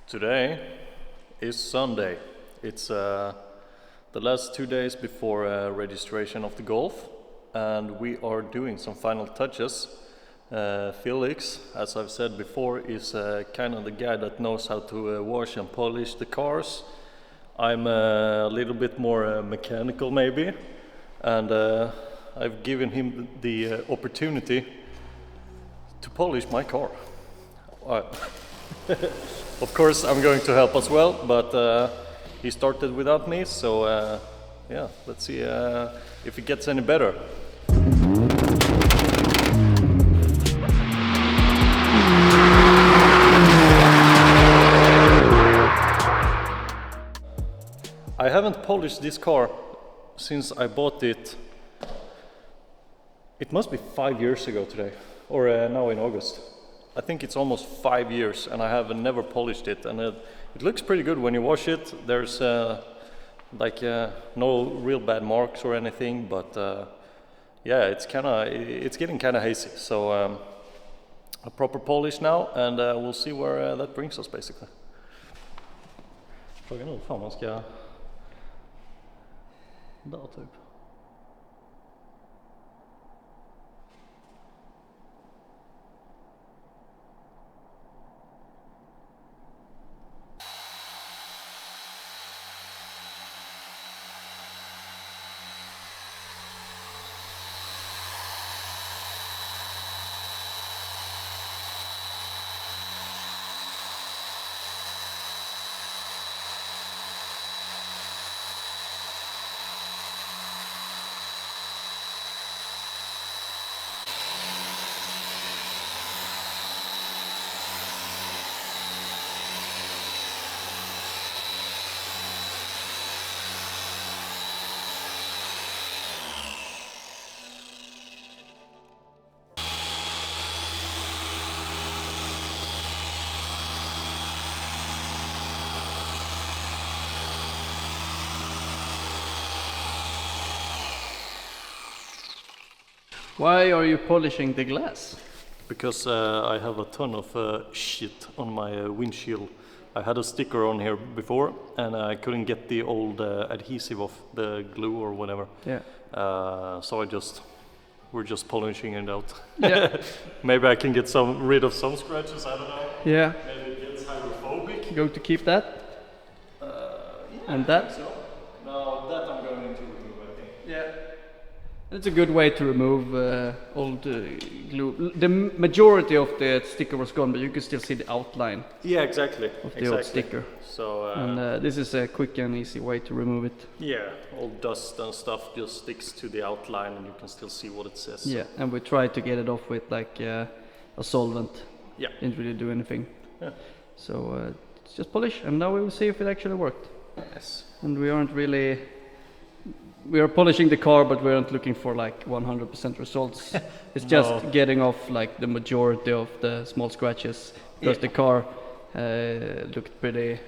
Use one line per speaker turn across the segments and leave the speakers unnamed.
Today is Sunday. It's the last 2 days before registration of the Golf, and we are doing some final touches. Felix, as I've said before, is kind of the guy that knows how to wash and polish the cars. I'm a little bit more mechanical maybe, and I've given him the opportunity to polish my car. Of course I'm going to help as well, but he started without me, so yeah, let's see if it gets any better. I haven't polished this car since I bought it. It must be 5 years ago today, or now in August. I think it's almost 5 years, and I have never polished it, and it looks pretty good when you wash it. There's no real bad marks or anything, but yeah, it's getting kind of hazy. So a proper polish now, and we'll see where that brings us basically. Frågan är hur fan man ska där typ.
Why are you polishing the glass?
Because I have a ton of shit on my windshield. I had a sticker on here before, and I couldn't get the old adhesive off, the glue or whatever.
Yeah.
So we're just polishing it out.
Yeah.
Maybe I can get rid of some scratches. I don't know.
Yeah.
Maybe it gets hydrophobic.
Going to keep that?
Yeah,
and that?
I think so. No, that I'm going to remove, I think.
Yeah. It's a good way to remove old glue. The majority of the sticker was gone, but you can still see the outline.
Yeah, exactly.
Of the old sticker.
So,
and this is a quick and easy way to remove it.
Yeah, all dust and stuff just sticks to the outline, and you can still see what it says.
Yeah, and we tried to get it off with like a solvent.
Yeah.
Didn't really do anything.
Yeah.
So it's just polish, and now we will see if it actually worked.
Yes.
And we aren't really. We are polishing the car, but we aren't looking for like 100% results. It's just getting off like the majority of the small scratches, because the car looked pretty,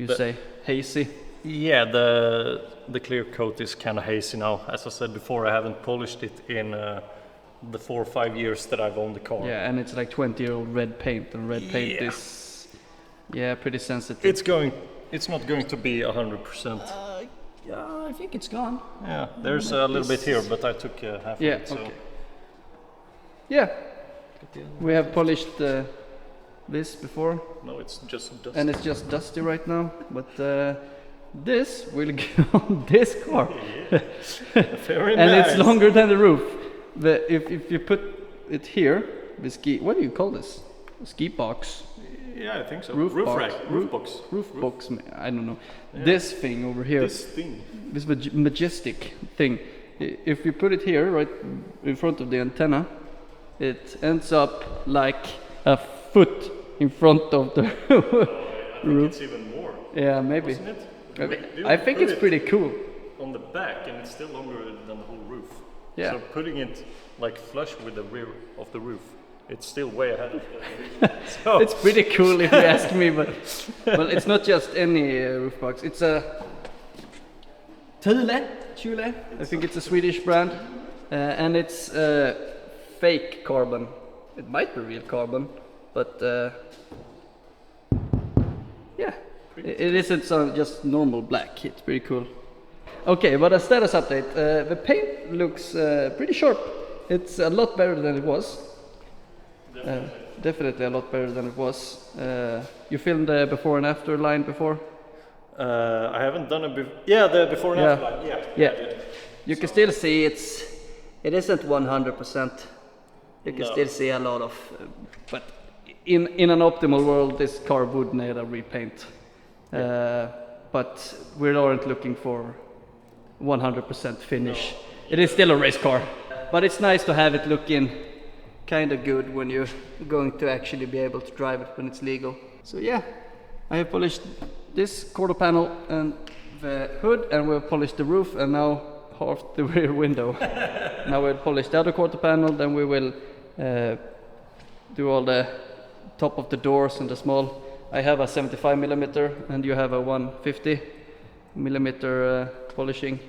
say, hazy.
Yeah, the clear coat is kind of hazy now. As I said before, I haven't polished it in the 4 or 5 years that I've owned the car.
Yeah, and it's like 20-year-old red paint, and red paint is pretty sensitive.
It's not going to be 100%.
Yeah, I think it's gone.
Yeah, there's a little bit here, but I took half of it. So.
Okay. Yeah, we have polished this before.
No, it's just dusty.
And it's just dusty right now, but this will go on this car.
Yeah. Very
and
nice.
it's longer than the roof. If you put it here, the ski, what do you call this? Ski box.
Yeah, I think so.
Roof box.
Roof
box. I don't know. Yeah. This thing over here. This majestic thing. If you put it here, right in front of the antenna, it ends up like a foot in front of the roof.
It's even more.
Yeah, maybe.
Wasn't it?
I think it's pretty cool.
On the back, and it's still longer than the whole roof.
Yeah.
So putting it like flush with the rear of the roof, it's still way ahead of the so.
It's pretty cool if you ask me, but well, it's not just any roof box. It's a Thule. I think it's a Swedish brand, and it's fake carbon. It might be real carbon, but yeah, it isn't just normal black. It's pretty cool. Okay, but a status update. The paint looks pretty sharp. It's a lot better than it was. Definitely a lot better than it was. You filmed the before and after line before?
I haven't done it before. Yeah, the before and after line. Yeah. I did.
You can still see it isn't 100%. You can still see a lot of, but in an optimal world, this car would need a repaint. But we aren't looking for 100% finish. No. It is still a race car, but it's nice to have it looking kind of good when you're going to actually be able to drive it when it's legal. So yeah, I have polished this quarter panel and the hood, and we've polished the roof, and now half the rear window. Now we'll polish the other quarter panel, then we will do all the top of the doors and the small. I have a 75mm and you have a 150mm polishing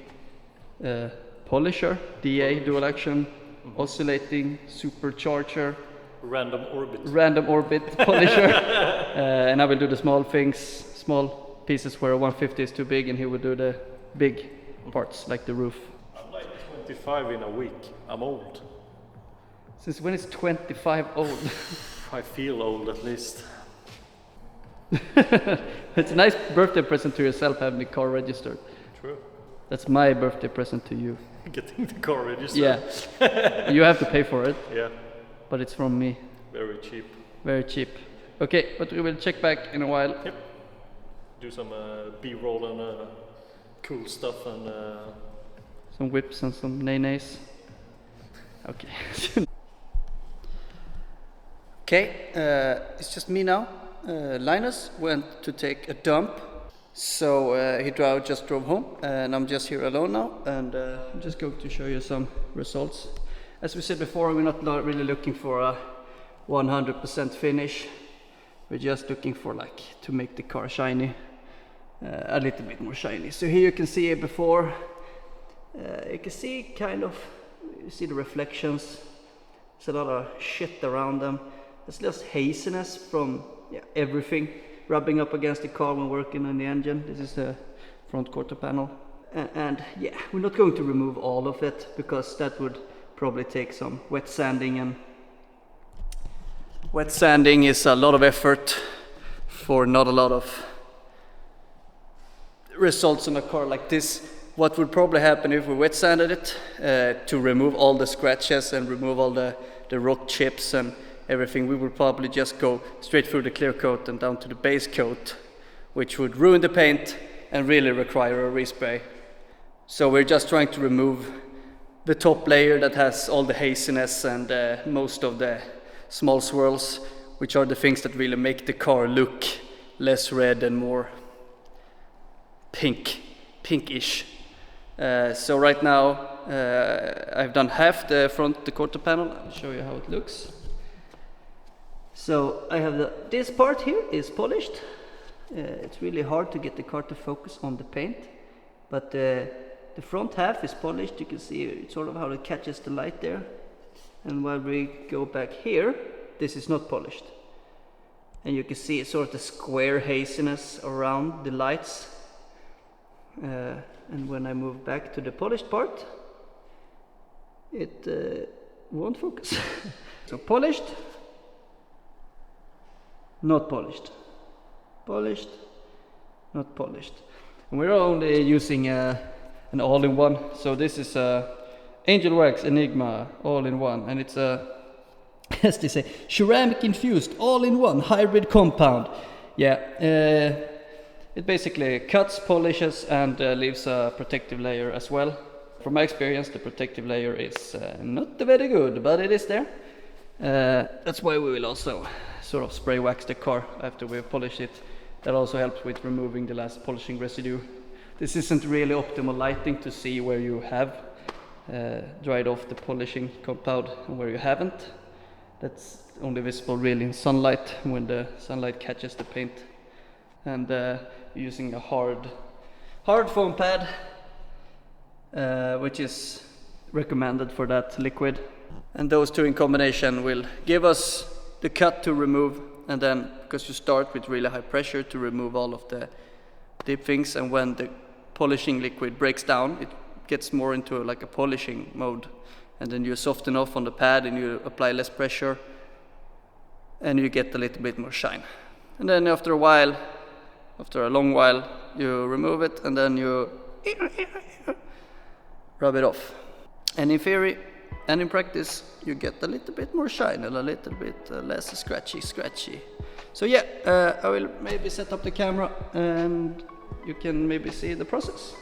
polisher, DA, dual action, oscillating supercharger,
random orbit
polisher. And I will do the small things, small pieces where a 150 is too big, and he will do the big parts like the roof.
I'm like 25 in a week. I'm old.
Since when is 25 old?
I feel old at least.
It's a nice birthday present to yourself having the car registered.
True.
That's my birthday present to you.
Getting the car registered.
Yeah. You have to pay for it.
Yeah.
But it's from me.
Very cheap.
Very cheap. Okay, but we will check back in a while.
Yep. Do some B-roll and cool stuff and
some whips and some nays. Okay. Okay, it's just me now. Linus went to take a dump, so he just drove home, and I'm just here alone now, and I'm just going to show you some results. As we said before, we're not really looking for a 100% finish. We're just looking for to make the car shiny, a little bit more shiny. So here you can see it before. You can see you see the reflections. There's a lot of shit around them. It's just haziness from everything rubbing up against the car when working on the engine. This is the front quarter panel. And yeah, we're not going to remove all of it because that would probably take some wet sanding, and wet sanding is a lot of effort for not a lot of results on a car like this. What would probably happen if we wet sanded it to remove all the scratches and remove all the rock chips and everything, we would probably just go straight through the clear coat and down to the base coat, which would ruin the paint and really require a respray. So we're just trying to remove the top layer that has all the haziness and most of the small swirls, which are the things that really make the car look less red and more pinkish. So right now I've done half the quarter panel. I'll show you how it looks. So I have this part here is polished. It's really hard to get the car to focus on the paint, but the front half is polished. You can see sort of how it catches the light there. And while we go back here, this is not polished. And you can see sort of the square haziness around the lights. And when I move back to the polished part, it won't focus. So polished, not polished, polished, not polished. And we're only using an all-in-one. So this is Angel Wax Enigma all-in-one, and it's a, as they say, ceramic infused all-in-one hybrid compound. Yeah, it basically cuts, polishes, and leaves a protective layer as well. From my experience, the protective layer is not very good, but it is there. That's why we will also sort of spray wax the car after we've polished it. That also helps with removing the last polishing residue. This isn't really optimal lighting to see where you have dried off the polishing compound and where you haven't. That's only visible really in sunlight, when the sunlight catches the paint. And using a hard foam pad, which is recommended for that liquid. And those two in combination will give us the cut to remove and then because you start with really high pressure to remove all of the deep things, and when the polishing liquid breaks down, it gets more into like a polishing mode, and then you soften off on the pad and you apply less pressure and you get a little bit more shine. And then after a long while, you remove it and then you rub it off. And in theory and in practice, you get a little bit more shine and a little bit less scratchy. So yeah, I will maybe set up the camera and you can maybe see the process.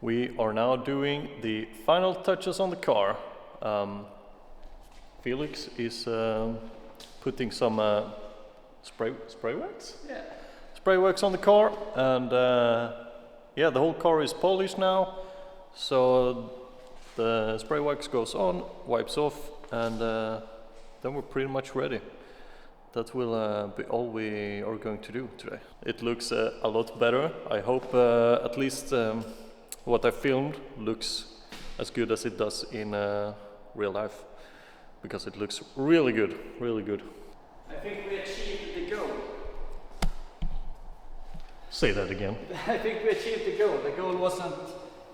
We are now doing the final touches on the car. Felix is putting some spray wax?
Yeah.
Spray wax on the car, and yeah, the whole car is polished now. So the spray wax goes on, wipes off, and then we're pretty much ready. That will be all we are going to do today. It looks a lot better. I hope at least what I filmed looks as good as it does in real life, because it looks really good, really good.
I think we achieved the goal.
Say that again.
I think we achieved the goal. The goal wasn't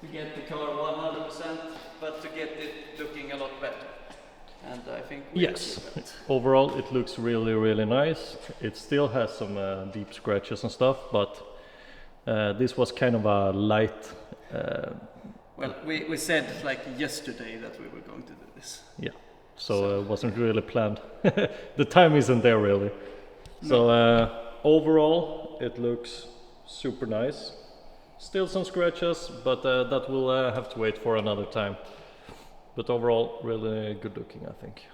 to get the car 100%, but to get it looking a lot better. And I think we
yes, overall it looks really, really nice. It still has some deep scratches and stuff, but this was kind of a light.
Well, we said like yesterday that we were going to do this.
Yeah, so it wasn't really planned. The time isn't there really. No. So overall it looks super nice. Still some scratches, but that will have to wait for another time. But overall, really good looking, I think.